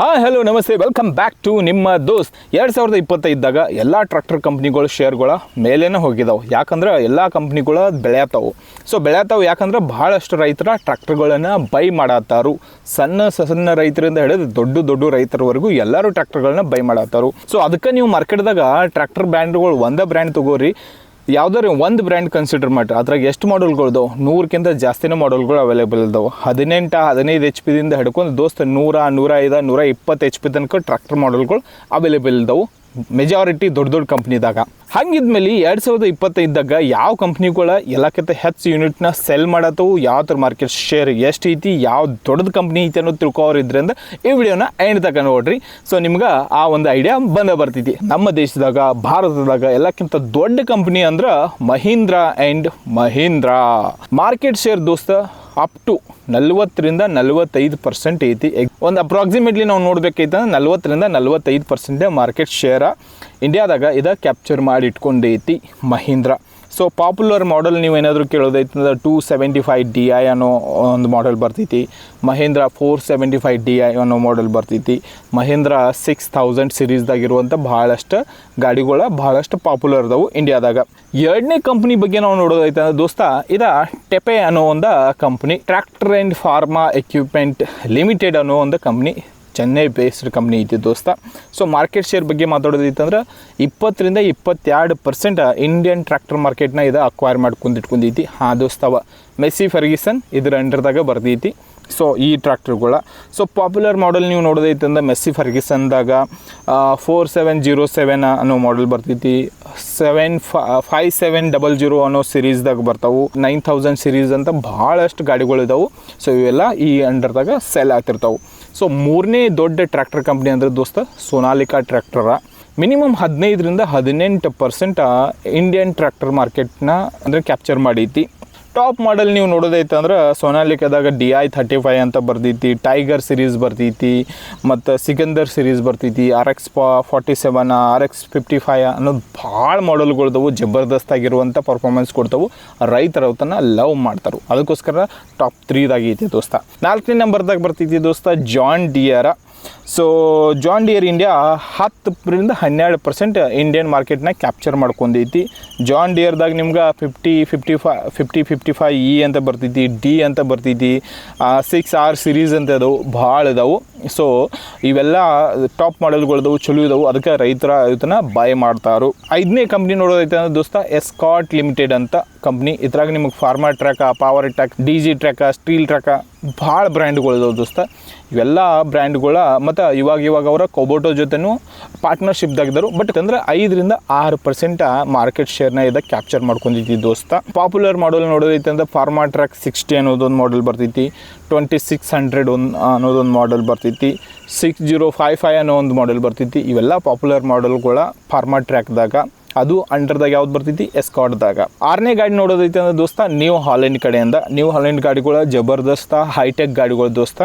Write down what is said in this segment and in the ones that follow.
Hello ನಮಸ್ತೆ, welcome back to ನಿಮ್ಮ ದೋಸ್ತ್. 2025ದಾಗ ಎಲ್ಲ ಟ್ರ್ಯಾಕ್ಟರ್ ಕಂಪ್ನಿಗಳ ಶೇರ್ಗಳ ಮೇಲೇನೆ ಹೋಗಿದಾವೆ. ಯಾಕಂದ್ರೆ ಎಲ್ಲ ಕಂಪ್ನಿಗಳು ಬೆಳೆಯತ್ತಾವು. ಬೆಳೆಯತ್ತಾವು ಯಾಕಂದ್ರೆ ಭಾಳಷ್ಟು ರೈತರ ಟ್ರ್ಯಾಕ್ಟರ್ಗಳನ್ನು ಬೈ ಮಾಡತ್ತಾರು. ಸಣ್ಣ ರೈತರಿಂದ ಹಿಡಿದು ದೊಡ್ಡ ರೈತರವರೆಗೂ ಎಲ್ಲರೂ ಟ್ರ್ಯಾಕ್ಟರ್ಗಳನ್ನ ಬೈ ಮಾಡತ್ತಾರು. ಅದಕ್ಕೆ ನೀವು ಮಾರ್ಕೆಟ್ದಾಗ ಟ್ರ್ಯಾಕ್ಟರ್ ಬ್ರ್ಯಾಂಡ್ಗಳು ಒಂದೇ ಬ್ರ್ಯಾಂಡ್ ತಗೋರಿ, ಯಾವುದಾದ್ರು ಒಂದು ಬ್ರ್ಯಾಂಡ್ ಕನ್ಸಿಡರ್ ಮಾಡಿರಿ. ಅದ್ರಾಗ ಎಷ್ಟು ಮಾಡಲ್ಗಳಿದಾವೆ? 100ಕ್ಕಿಂತ ಜಾಸ್ತಿನೇ ಮಾಡಲ್ಗಳು ಅವೈಲೇಬಲ್ ಇದಾವೆ. 18-15 HP ದಿಂದ ಹಿಡ್ಕೊಂಡು 100, 105, 120 HP ತನಕ ಟ್ರ್ಯಾಕ್ಟರ್ ಮಾಡಲ್ಗಳು ಅವೈಲೇಬಲ್ ಇದಾವೆ. ಮೆಜಾರಿಟಿ ದೊಡ್ಡ ಕಂಪ್ನಿದಾಗ. ಹಂಗಿದ್ಮೇಲೆ 2025ದಾಗ ಯಾವ ಕಂಪ್ನಿಗಳ ಎಲ್ಲಕ್ಕಿಂತ ಹೆಚ್ಚು ಯೂನಿಟ್ನ ಸೆಲ್ ಮಾಡತ್ತವು, ಯಾವ ಥರ ಮಾರ್ಕೆಟ್ ಶೇರ್ ಎಷ್ಟು ಐತಿ, ಯಾವ ದೊಡ್ಡದು ಕಂಪ್ನಿ ಐತಿ ಅನ್ನೋದು ತಿಳ್ಕೋರಿದ್ರಿಂದ ಈ ವಿಡಿಯೋನ ಎಂಡ್ ತನಕ ನೋಡ್ರಿ. ನಿಮ್ಗೆ ಆ ಒಂದು ಐಡಿಯಾ ಬರ್ತೈತಿ. ನಮ್ಮ ದೇಶದಾಗ, ಭಾರತದಾಗ ಎಲ್ಲಕ್ಕಿಂತ ದೊಡ್ಡ ಕಂಪ್ನಿ ಅಂದ್ರೆ Mahindra and Mahindra. Market share ದೋಸ್ತ ಅಪ್ ಟು 40-45% ಐತಿ. ಒಂದು ಅಪ್ರಾಕ್ಸಿಮೇಟ್ಲಿ ನಾವು ನೋಡ್ಬೇಕೈತಂದ್ರೆ 40-45% ಮಾರ್ಕೆಟ್ ಶೇರ ಇಂಡಿಯಾದಾಗ ಇದು ಕ್ಯಾಪ್ಚರ್ ಮಾಡಿ ಇಟ್ಕೊಂಡೈತಿ ಮಹೀಂದ್ರಾ. ಪಾಪ್ಯುಲರ್ ಮಾಡೆಲ್ ನೀವು ಏನಾದರೂ ಕೇಳೋದೈತಂದ್ರೆ 275 DI ಅನ್ನೋ ಒಂದು ಮಾಡೆಲ್ ಬರ್ತೈತಿ. ಮಹೀಂದ್ರಾ 475 DI ಅನ್ನೋ ಮಾಡೆಲ್ ಬರ್ತೈತಿ. ಮಹೀಂದ್ರಾ 6000 ಸಿರೀಸ್ದಾಗಿರುವಂಥ ಭಾಳಷ್ಟು ಗಾಡಿಗಳ ಭಾಳಷ್ಟು ಪಾಪ್ಯುಲರ್ ಅದಾವು ಇಂಡಿಯಾದಾಗ. ಎರಡನೇ ಕಂಪ್ನಿ ಬಗ್ಗೆ ನಾವು ನೋಡೋದೈತಂದ್ರೆ ದೋಸ್ತ, ಇದು ಟೆಪೆ ಅನ್ನೋ ಒಂದು company, tractor and pharma equipment limited ಅನ್ನೋ ಒಂದು ಕಂಪ್ನಿ, ಚೆನ್ನೈ ಬೇಸ್ಡ್ ಕಂಪ್ನಿ ಐತಿ ದೋಸ್ತ. ಮಾರ್ಕೆಟ್ ಶೇರ್ ಬಗ್ಗೆ ಮಾತಾಡೋದೈತಂದ್ರೆ 20-22% ಇಂಡಿಯನ್ ಟ್ರ್ಯಾಕ್ಟರ್ ಮಾರ್ಕೆಟ್ನ ಇದು ಅಕ್ವೈರ್ ಮಾಡ್ಕೊಂಡಿಟ್ಕೊಂಡೈತಿ. ದೋಸ್ತವ ಮೆಸ್ಸಿ ಫರ್ಗ್ಯೂಸನ್ ಇದ್ರ ಅಂಡರ್ದಾಗ ಬರ್ತೈತಿ. ಈ ಟ್ರ್ಯಾಕ್ಟರ್ಗಳ ಪಾಪ್ಯುಲರ್ ಮಾಡೆಲ್ ನೀವು ನೋಡೋದೈತಂದ್ರೆ ಮೆಸ್ಸಿ ಫರ್ಗ್ಯೂಸನ್ದಾಗ 4707 ಅನ್ನೋ ಮಾಡೆಲ್ ಬರ್ತೈತಿ. 5700 ಅನ್ನೋ ಸಿರೀಸ್ದಾಗ ಬರ್ತಾವೆ. 9000 ಸಿರೀಸ್ ಅಂತ ಭಾಳಷ್ಟು ಗಾಡಿಗಳಿದಾವೆ. ಇವೆಲ್ಲ ಈ ಅಂಡರ್ದಾಗ ಸೆಲ್ ಆಗ್ತಿರ್ತಾವೆ. ಮೂರನೇ ದೊಡ್ಡ ಟ್ರ್ಯಾಕ್ಟರ್ ಕಂಪ್ನಿ ಅಂದ್ರೆ ದೋಸ್ತ ಸೋನಾಲಿಕಾ ಟ್ರ್ಯಾಕ್ಟರ. ಮಿನಿಮಮ್ 15-18% ಇಂಡಿಯನ್ ಟ್ರ್ಯಾಕ್ಟರ್ ಮಾರ್ಕೆಟ್ನ ಅಂದರೆ ಕ್ಯಾಪ್ಚರ್ ಮಾಡೈತಿ. ಟಾಪ್ ಮಾಡೆಲ್ ನೀವು ನೋಡೋದೈತಂದ್ರೆ ಸೋನಾಲಿಕಾದಾಗ DI 35 ಅಂತ ಬರ್ತೈತಿ, ಟೈಗರ್ ಸಿರೀಸ್ ಬರ್ತೈತಿ, ಮತ್ತು ಸಿಕಂದರ್ ಸಿರೀಸ್ ಬರ್ತೈತಿ, RX 47, RX 55 ಅನ್ನೋದು ಭಾಳ ಮಾಡೆಲ್ಗಳಿದಾವೆ. ಜಬರ್ದಸ್ತ್ ಆಗಿರುವಂಥ ಪರ್ಫಾರ್ಮೆನ್ಸ್ ಕೊಡ್ತಾವೆ. ರೈತರು ಅವತ್ತನ್ನು ಲವ್ ಮಾಡ್ತಾರೆ. ಅದಕ್ಕೋಸ್ಕರ ಟಾಪ್ 3ದಾಗ ಐತಿ ದೋಸ್ತ. 4ನೇ ನಂಬರ್ದಾಗ ಬರ್ತೈತಿ ದೋಸ್ತ John Deere. John Deere India 10-12% Indian ಮಾರ್ಕೆಟ್ನ ಕ್ಯಾಪ್ಚರ್ ಮಾಡ್ಕೊಂಡೈತಿ. ಜಾನ್ ಡಿಯರ್ದಾಗ ನಿಮ್ಗೆ 50-55 E ಅಂತ ಬರ್ತೈತಿ, D ಅಂತ ಬರ್ತೈತಿ, 6R ಸಿರೀಸ್ ಅಂತ ಅದಾವು, ಭಾಳ ಇದಾವೆ. ಇವೆಲ್ಲ ಟಾಪ್ ಮಾಡೆಲ್ಗಳದವು, ಚಲೋ ಇದಾವೆ. ಅದಕ್ಕೆ ರೈತರ ಇದನ್ನು ಬೈ ಮಾಡ್ತಾರು. 5ನೇ ಕಂಪ್ನಿ ನೋಡೋದೈತೆ ಅಂದ್ರೆ ದೋಸ್ತ ಎಸ್ಕಾಟ್ ಲಿಮಿಟೆಡ್ ಅಂತ ಕಂಪ್ನಿ. ಇದ್ರಾಗ ನಿಮಗೆ Farmtrac, Powertrac, DG trac, Steeltrac ಭಾಳ ಬ್ರ್ಯಾಂಡ್ಗಳಿದಾವೆ ದೋಸ್ತ. ಇವೆಲ್ಲ ಬ್ರ್ಯಾಂಡ್ಗಳ ಮತ್ತು ಇವಾಗ ಅವರ ಕೊಬೋಟೋ ಜೊತೆನೂ ಪಾರ್ಟ್ನರ್ಶಿಪ್ದಾಗಿದ್ದರು. ಬಟ್ ಅಂದ್ರೆ 5-6% ಮಾರ್ಕೆಟ್ ಶೇರ್ನ ಇದಕ್ಕೆ ಕ್ಯಾಪ್ಚರ್ ಮಾಡ್ಕೊಂಡಿದ್ದಿ ದೋಸ್ತ. ಪಾಪ್ಯುಲರ್ ಮಾಡೆಲ್ ನೋಡೋದೈತೆ ಅಂದ್ರೆ ಫಾರ್ಮಾ ಟ್ರ್ಯಾಕ್ 60 ಅನ್ನೋದೊಂದು ಮಾಡೆಲ್ ಬರ್ತೈತಿ, 2600 ಅನ್ನೋದೊಂದು ಮಾಡೆಲ್ ಬರ್ತೈತಿ, 6055 ಅನ್ನೋ ಒಂದು ಮಾಡೆಲ್ ಬರ್ತೈತಿ. ಇವೆಲ್ಲ ಪಾಪ್ಯುಲರ್ ಮಾಡೆಲ್ಗಳ ಫಾರ್ಮಾ ಟ್ರ್ಯಾಕ್ದಾಗ. ಅದು ಅಂಡರ್ದಾಗ ಯಾವ್ದು ಬರ್ತೈತಿ? ಎಸ್ಕಾಟ್ದಾಗ. 6ನೇ ಗಾಡಿ ನೋಡೋದೈತೆ ಅಂದ್ರೆ ದೋಸ್ತ ನ್ಯೂ ಹಾಲೆಂಡ್ ಕಡೆಯಿಂದ. ನ್ಯೂ ಹಾಲೆಂಡ್ ಗಾಡಿಗಳ ಜಬರ್ದಸ್ತ ಹೈಟೆಕ್ ಗಾಡಿಗಳು ದೋಸ್ತ.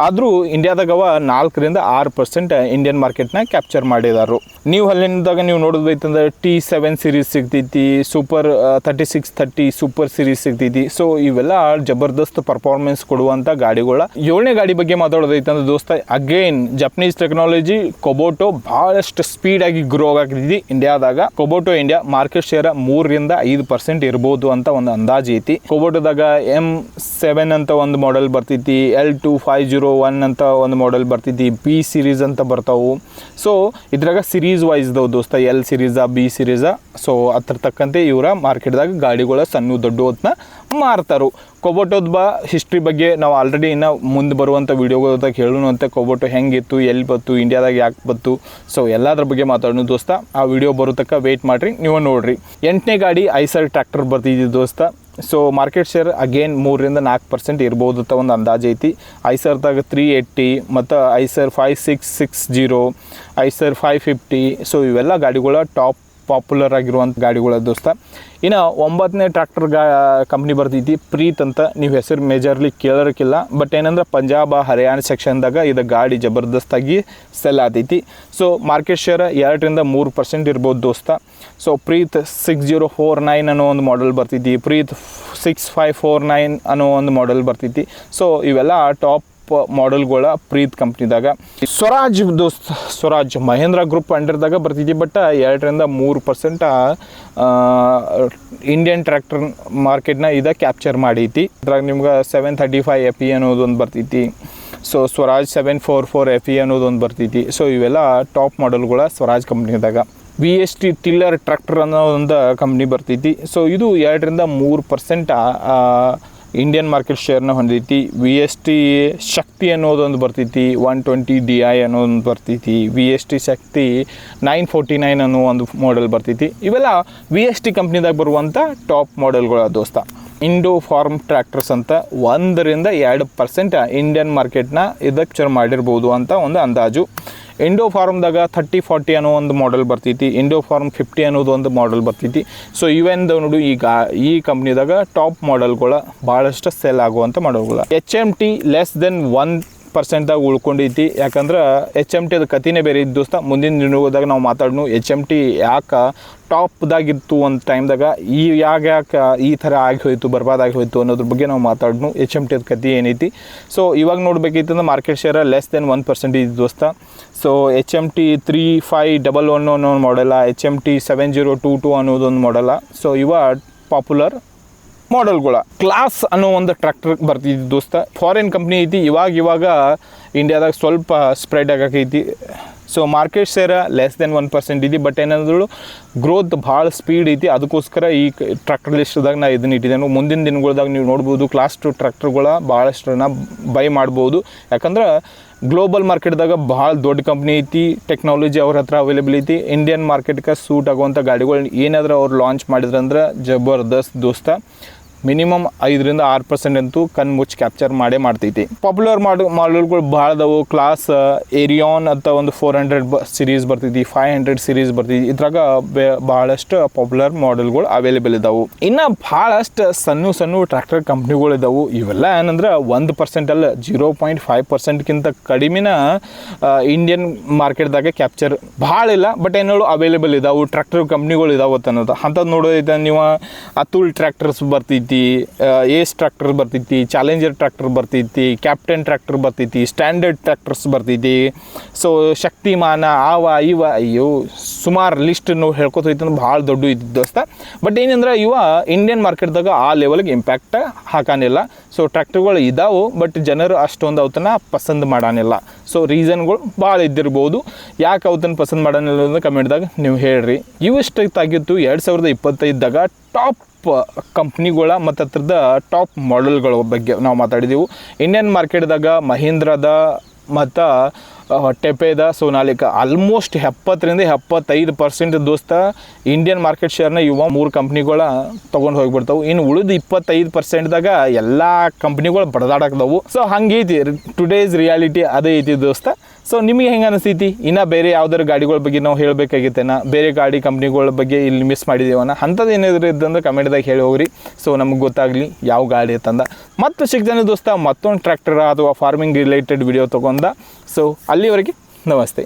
ಆದರೂ ಇಂಡಿಯಾದಾಗವ 4-6% ಇಂಡಿಯನ್ ಮಾರ್ಕೆಟ್ನ ಕ್ಯಾಪ್ಚರ್ ಮಾಡಿದಾರು. ನ್ಯೂ ಹಾಲೆಂಡ್ದಾಗ ನೀವು ನೋಡೋದೈತಂದ್ರೆ T7 ಸಿರೀಸ್ ಸಿಗ್ತೈತಿ, ಸೂಪರ್ 3630 ಸೂಪರ್ ಸಿರೀಸ್ ಸಿಗ್ತೈತಿ. ಇವೆಲ್ಲ ಜಬರ್ದಸ್ತ್ ಪರ್ಫಾರ್ಮೆನ್ಸ್ ಕೊಡುವಂಥ ಗಾಡಿಗಳ. 7ನೇ ಗಾಡಿ ಬಗ್ಗೆ ಮಾತಾಡೋದೈತಂದ್ರೆ ದೋಸ್ತ ಅಗೇನ್ ಜಪನೀಸ್ ಟೆಕ್ನಾಲಜಿ ಕೊಬೋಟೋ ಭಾಳಷ್ಟು ಸ್ಪೀಡಾಗಿ ಗ್ರೋ ಆಗತೈತಿ ಇಂಡಿಯಾದಾಗ. ಕೊಬೋಟೋ ಇಂಡಿಯಾ ಮಾರ್ಕೆಟ್ ಶೇರ್ 3-5% ಇರ್ಬೋದು ಅಂತ ಒಂದು ಅಂದಾಜು ಐತಿ. ಕೊಬೋಟೋದಾಗ M7 ಅಂತ ಒಂದು ಮಾಡೆಲ್ ಬರ್ತೈತಿ, L2501 ಅಂತ ಒಂದು ಮಾಡೆಲ್ ಬರ್ತೈತಿ, B ಸಿರೀಸ್ ಅಂತ ಬರ್ತಾವು. ಇದ್ರಾಗ ಸಿರೀಸ್ ವೈಸ್ ಇದಾವೆ ದೋಸ್ತ, L ಸಿರೀಸ, B ಸಿರೀಸ. ಅದ್ರ ತಕ್ಕಂತೆ ಇವರ ಮಾರ್ಕೆಟ್ದಾಗ ಗಾಡಿಗಳ ಸಣ್ಣ ದೊಡ್ಡ ಹೊತ್ತನ್ನ ಮಾರ್ತಾರು. ಕೊಬೋಟೋದ ಹಿಸ್ಟ್ರಿ ಬಗ್ಗೆ ನಾವು ಆಲ್ರೆಡಿ ಇನ್ನು ಮುಂದೆ ಬರುವಂಥ ವೀಡಿಯೋಗಳದಾಗ ಹೇಳೋಣ ಅಂತ. ಕೊಬೋಟೋ ಹೆಂಗಿತ್ತು, ಎಲ್ಲಿ ಬತ್ತು, ಇಂಡಿಯಾದಾಗ ಯಾಕೆ ಬತ್ತು, ಎಲ್ಲದ್ರ ಬಗ್ಗೆ ಮಾತಾಡೋಣ ದೋಸ್ತ. ಆ ವಿಡಿಯೋ ಬರೋ ತನಕ ವೆಯ್ಟ್ ಮಾಡಿರಿ, ನೀವು ನೋಡಿರಿ. 8ನೇ ಗಾಡಿ ಐಸರ್ ಟ್ರ್ಯಾಕ್ಟರ್ ಬರ್ತಿದ್ದಿ ದೋಸ್ತ. ಮಾರ್ಕೆಟ್ ಶೇರ್ ಅಗೇನ್ 3-4% ಇರ್ಬೋದು ಅಂತ ಒಂದು ಅಂದಾಜು ಐತಿ. ಐಸರ್ದಾಗ 380 ಮತ್ತು ಐಸರ್ 5660, ಐಸರ್ 550. ಇವೆಲ್ಲ ಗಾಡಿಗಳ ಟಾಪ್ ಪಾಪ್ಯುಲರ್ ಆಗಿರುವಂಥ ಗಾಡಿಗಳ ದೋಸ್ತ. ಇನ್ನು 9ನೇ ಟ್ರ್ಯಾಕ್ಟರ್ ಕಂಪ್ನಿ ಬರ್ತೈತಿ ಪ್ರೀತ್ ಅಂತ. ನೀವು ಹೆಸರು ಮೇಜರ್ಲಿ ಕೇಳೋಕ್ಕಿಲ್ಲ, ಬಟ್ ಏನಂದ್ರೆ ಪಂಜಾಬ್ ಹರಿಯಾಣ ಸೆಕ್ಷನ್ದಾಗ ಇದು ಗಾಡಿ ಜಬರ್ದಸ್ತಾಗಿ ಸೆಲ್ ಆತೈತಿ. ಮಾರ್ಕೆಟ್ ಶೇರ್ 2-3% ಇರ್ಬೋದು ದೋಸ್ತ. ಪ್ರೀತ್ 6049 ಅನ್ನೋ ಒಂದು ಮಾಡೆಲ್ ಬರ್ತೈತಿ, ಪ್ರೀತ್ 6549 ಅನ್ನೋ ಒಂದು ಮಾಡೆಲ್ ಬರ್ತೈತಿ. ಇವೆಲ್ಲ ಟಾಪ್ ಟಾಪ್ ಮಾಡೆಲ್ಗಳ ಪ್ರೀತ್ ಕಂಪ್ನಿದಾಗ. ಸ್ವರಾಜ್ ದೋಸ್ತ್, ಸ್ವರಾಜ್ ಮಹೇಂದ್ರ ಗ್ರೂಪ್ ಅಂಡರ್ದಾಗ ಬರ್ತೈತಿ. ಬಟ್ 2-3% ಇಂಡಿಯನ್ ಟ್ರ್ಯಾಕ್ಟರ್ ಮಾರ್ಕೆಟ್ನ ಇದು ಕ್ಯಾಪ್ಚರ್ ಮಾಡೈತಿ. ಅದ್ರಾಗ ನಿಮ್ಗೆ 735 FE ಅನ್ನೋದು ಒಂದು ಬರ್ತೈತಿ. ಸೊ ಸ್ವರಾಜ್ 744 FE ಅನ್ನೋದು ಒಂದು ಬರ್ತೈತಿ. ಸೊ ಇವೆಲ್ಲ ಟಾಪ್ ಮಾಡೆಲ್ಗಳ ಸ್ವರಾಜ್ ಕಂಪ್ನಿದಾಗ. VST ಟಿಲ್ಲರ್ ಟ್ರ್ಯಾಕ್ಟರ್ ಅನ್ನೋ ಒಂದು ಕಂಪ್ನಿ ಬರ್ತೈತಿ. ಸೊ ಇದು 2-3% ಇಂಡಿಯನ್ ಮಾರ್ಕೆಟ್ ಶೇರ್ನ ಹೊಂದೈತಿ. VST ಶಕ್ತಿ ಅನ್ನೋದೊಂದು ಬರ್ತೈತಿ. 120 DI ಅನ್ನೋದೊಂದು ಬರ್ತೈತಿ. VST ಶಕ್ತಿ 949 ಅನ್ನೋ ಒಂದು ಮಾಡೆಲ್ ಬರ್ತೈತಿ. ಇವೆಲ್ಲ VST ಕಂಪ್ನಿದಾಗ ಬರುವಂಥ ಟಾಪ್ ಮಾಡೆಲ್ಗಳ ದೋಸ್ತ. ಇಂಡೋ ಫಾರ್ಮ್ ಟ್ರ್ಯಾಕ್ಟರ್ಸ್ ಅಂತ 1-2% ಇಂಡಿಯನ್ ಮಾರ್ಕೆಟ್ನ ಇದಕ್ಕೆ ಮಾಡಿರ್ಬೋದು ಅಂತ ಒಂದು ಅಂದಾಜು. ಇಂಡೋ ಫಾರ್ಮ್ದಾಗ 3040 ಅನ್ನೋ ಒಂದು ಮಾಡೆಲ್ ಬರ್ತೈತಿ. ಇಂಡೋ ಫಾರ್ಮ್ 50 ಅನ್ನೋದು ಒಂದು ಮಾಡೆಲ್ ಬರ್ತೈತಿ. ಸೊ ಇವೆಂದು ನೋಡು ಈಗ ಈ ಕಂಪ್ನಿದಾಗ ಟಾಪ್ ಮಾಡೆಲ್ಗಳ ಭಾಳಷ್ಟು ಸೇಲ್ ಆಗುವಂಥ ಮಾಡೆಲ್ಗಳು. HMT <1% ಉಳ್ಕೊಂಡೈತಿ. ಯಾಕಂದ್ರೆ HMT ಅದು ಕತಿನೇ ಬೇರೆ ಇದ್ದು ದೋಸ್ತ. ಮುಂದಿನ ದಿನದಾಗ ನಾವು ಮಾತಾಡೋಣ HMT ಯಾಕೆ ಟಾಪ್ದಾಗಿತ್ತು ಒಂದು ಟೈಮ್ದಾಗ ಯಾಕೆ ಈ ಥರ ಆಗಿ ಹೋಯಿತು, ಬರ್ಬಾದಾಗಿ ಹೋಯಿತು ಅನ್ನೋದ್ರ ಬಗ್ಗೆ ನಾವು ಮಾತಾಡೋಣ. HMT ಅದು ಕತಿ ಏನೈತಿ. ಸೊ ಇವಾಗ ನೋಡ್ಬೇಕೈತಂದ್ರೆ ಮಾರ್ಕೆಟ್ ಶೇರ್ <1% ಇದ್ದು ದೋಸ್ತ. ಸೊ HMT 3511 ಅನ್ನೋ ಮಾಡೆಲ, HMT 7022 ಅನ್ನೋದೊಂದು ಮಾಡೆಲ. ಸೊ ಇವ ಪಾಪ್ಯುಲರ್ ಮಾಡೆಲ್ಗಳ. ಕ್ಲಾಸ್ ಅನ್ನೋ ಒಂದು ಟ್ರ್ಯಾಕ್ಟರ್ ಬರ್ತಿದ್ದು ದೋಸ್ತ. ಫಾರಿನ್ ಕಂಪ್ನಿ ಐತಿ. ಇವಾಗ ಇಂಡಿಯಾದಾಗ ಸ್ವಲ್ಪ ಸ್ಪ್ರೆಡ್ ಆಗೈತಿ. ಸೊ ಮಾರ್ಕೆಟ್ ಶೇರ್ <1% ಇದೆ. ಬಟ್ ಏನಂದ್ರು ಗ್ರೋತ್ ಭಾಳ ಸ್ಪೀಡ್ ಐತಿ. ಅದಕ್ಕೋಸ್ಕರ ಈ ಟ್ರ್ಯಾಕ್ಟರ್ ಲಿಸ್ಟ್ದಾಗ ನಾ ಇದನ್ನ ಇಟ್ಟಿದ್ದೇನೆ. ಮುಂದಿನ ದಿನಗಳ್ದಾಗ ನೀವು ನೋಡ್ಬೋದು ಕ್ಲಾಸ್ 2 ಟ್ರ್ಯಾಕ್ಟರ್ಗಳ ಭಾಳಷ್ಟನ್ನ ಬೈ ಮಾಡ್ಬೋದು. ಯಾಕಂದ್ರೆ ಗ್ಲೋಬಲ್ ಮಾರ್ಕೆಟ್ದಾಗ ಭಾಳ ದೊಡ್ಡ ಕಂಪ್ನಿ ಐತಿ. ಟೆಕ್ನಾಲಜಿ ಅವ್ರ ಹತ್ರ ಅವೈಲೇಬಲ್ ಐತಿ. ಇಂಡಿಯನ್ ಮಾರ್ಕೆಟ್ಗೆ ಸೂಟ್ ಆಗುವಂಥ ಗಾಡಿಗಳು ಏನಾದರೂ ಅವ್ರು ಲಾಂಚ್ ಮಾಡಿದ್ರಂದ್ರೆ ಜಬರ್ದಸ್ತ್ ದೋಸ್ತ. ಮಿನಿಮಮ್ 5-6% ಅಂತೂ ಕಣ್ಣು ಮುಚ್ಚಿ ಕ್ಯಾಪ್ಚರ್ ಮಾಡ್ತೈತಿ. ಪಾಪ್ಯುಲರ್ ಮಾಡೆಲ್ಗಳು ಭಾಳ ಅದಾವು. ಕ್ಲಾಸ್ ಏರಿಯಾನ್ ಅಂತ ಒಂದು 400 ಸಿರೀಸ್ ಬರ್ತೈತಿ, 500 ಸಿರೀಸ್ ಬರ್ತೈತಿ. ಇದ್ರಾಗ ಭಾಳಷ್ಟು ಪಾಪ್ಯುಲರ್ ಮಾಡೆಲ್ಗಳು ಅವೈಲೇಬಲ್ ಇದಾವೆ. ಇನ್ನು ಭಾಳಷ್ಟು ಸಣ್ಣ ಟ್ರ್ಯಾಕ್ಟರ್ ಕಂಪ್ನಿಗಳು ಇದಾವೆ. ಇವೆಲ್ಲ ಏನಂದ್ರೆ 1% ಅಲ್ಲ, 0.5%ಕಿಂತ ಕಡಿಮೆನ ಇಂಡಿಯನ್ ಮಾರ್ಕೆಟ್ದಾಗ ಕ್ಯಾಪ್ಚರ್ ಭಾಳ ಇಲ್ಲ. ಬಟ್ ಏನೇಳು ಅವೈಲೇಬಲ್ ಇದಾವೆ, ಟ್ರ್ಯಾಕ್ಟರ್ ಕಂಪ್ನಿಗಳು ಇದಾವೆ ಅನ್ನೋದು. ಅಂಥದ್ದು ನೋಡೋದೈತೆ ನೀವು ಅತುಲ್ ಟ್ರ್ಯಾಕ್ಟರ್ಸ್ ಬರ್ತೈತಿ, ಏಸ್ ಟ್ರ್ಯಾಕ್ಟರ್ ಬರ್ತೈತಿ, ಚಾಲೆಂಜರ್ ಟ್ರ್ಯಾಕ್ಟರ್ ಬರ್ತೈತಿ, ಕ್ಯಾಪ್ಟನ್ ಟ್ರ್ಯಾಕ್ಟರ್ ಬರ್ತೈತಿ, ಸ್ಟ್ಯಾಂಡರ್ಡ್ ಟ್ರ್ಯಾಕ್ಟರ್ಸ್ ಬರ್ತೈತಿ. ಸೊ ಶಕ್ತಿಮಾನ ಇವ ಅಯ್ಯೋ ಸುಮಾರು ಲಿಸ್ಟ್ ನಾವು ಹೇಳ್ಕೊತೈತೆ ಅಂದ್ರೆ ಭಾಳ ದೊಡ್ಡ ಇದ್ದಿದ್ದು ದೋಸ್ತ. ಬಟ್ ಏನಂದ್ರೆ ಇವ ಇಂಡಿಯನ್ ಮಾರ್ಕೆಟ್ದಾಗ ಆ ಲೆವೆಲ್ಗೆ ಇಂಪ್ಯಾಕ್ಟ್ ಹಾಕಾನಿಲ್ಲ. ಸೊ ಟ್ರ್ಯಾಕ್ಟರ್ಗಳು ಇದಾವೆ, ಬಟ್ ಜನರು ಅಷ್ಟೊಂದು ಅವತನ್ನ ಪಸಂದ್ ಮಾಡಾನಿಲ್ಲ. ಸೊ ರೀಸನ್ಗಳು ಭಾಳ ಇದ್ದಿರ್ಬೋದು ಯಾಕೆ ಅವತನ್ನ ಪಸಂದ್ ಮಾಡಾನಿಲ್ಲ ಅಂದ್ರೆ ಕಮೆಂಟ್ದಾಗ ನೀವು ಹೇಳ್ರಿ. ಇವಿಷ್ಟಾಗಿತ್ತು 2025ದಾಗ ಟಾಪ್ ಕಂಪ್ನಿಗಳ ಮತ್ತು ಅದ್ರದ್ದು ಟಾಪ್ ಮಾಡೆಲ್ಗಳ ಬಗ್ಗೆ ನಾವು ಮಾತಾಡಿದೆವು. ಇಂಡಿಯನ್ ಮಾರ್ಕೆಟ್ದಾಗ ಮಹೀಂದ್ರದ ಮತ್ತು ಟೆಪೆದ, ಸೋನಾಲಿಕಾ ಆಲ್ಮೋಸ್ಟ್ 70-75% ದೋಸ್ತ ಇಂಡಿಯನ್ ಮಾರ್ಕೆಟ್ ಶೇರ್ನ ಇವ 3 ಕಂಪ್ನಿಗಳ ತೊಗೊಂಡು ಹೋಗಿಬಿಡ್ತಾವೆ. ಇನ್ನು ಉಳಿದು 25%ದಾಗ ಎಲ್ಲ ಕಂಪ್ನಿಗಳು ಬಡದಾಡಕ್ದವು. ಸೊ ಹಂಗೈತಿ ಟುಡೇಸ್ ರಿಯಾಲಿಟಿ, ಅದೇ ಐತಿ ದೋಸ್ತ. ಸೊ ನಿಮಗೆ ಹೆಂಗೆ ಅನಿಸ್ತೈತಿ? ಇನ್ನು ಬೇರೆ ಯಾವ್ದಾರು ಗಾಡಿಗಳ ಬಗ್ಗೆ ನಾವು ಹೇಳಬೇಕಾಗಿತ್ತೇನ, ಬೇರೆ ಗಾಡಿ ಕಂಪ್ನಿಗಳ ಬಗ್ಗೆ ಇಲ್ಲಿ ಮಿಸ್ ಮಾಡಿದೇವನ ಅಂಥದ್ದು ಏನಾದರೂ ಇದ್ದಂದ್ರೆ ಕಮೆಂಟ್ದಾಗ ಹೇಳಿ ಹೋಗ್ರಿ. ಸೊ ನಮಗೆ ಗೊತ್ತಾಗಲಿ ಯಾವ ಗಾಡಿ ಅಂತಂದ. ಮತ್ತು ಸಿಗ್ತಾನೆ ದೋಸ್ತ ಮತ್ತೊಂದು ಟ್ರ್ಯಾಕ್ಟರ್ ಅಥವಾ ಫಾರ್ಮಿಂಗ್ ರಿಲೇಟೆಡ್ ವಿಡಿಯೋ ತೊಗೊಂಡ. ಸೊ ಅಲ್ಲಿವರೆಗೆ ನಮಸ್ತೆ.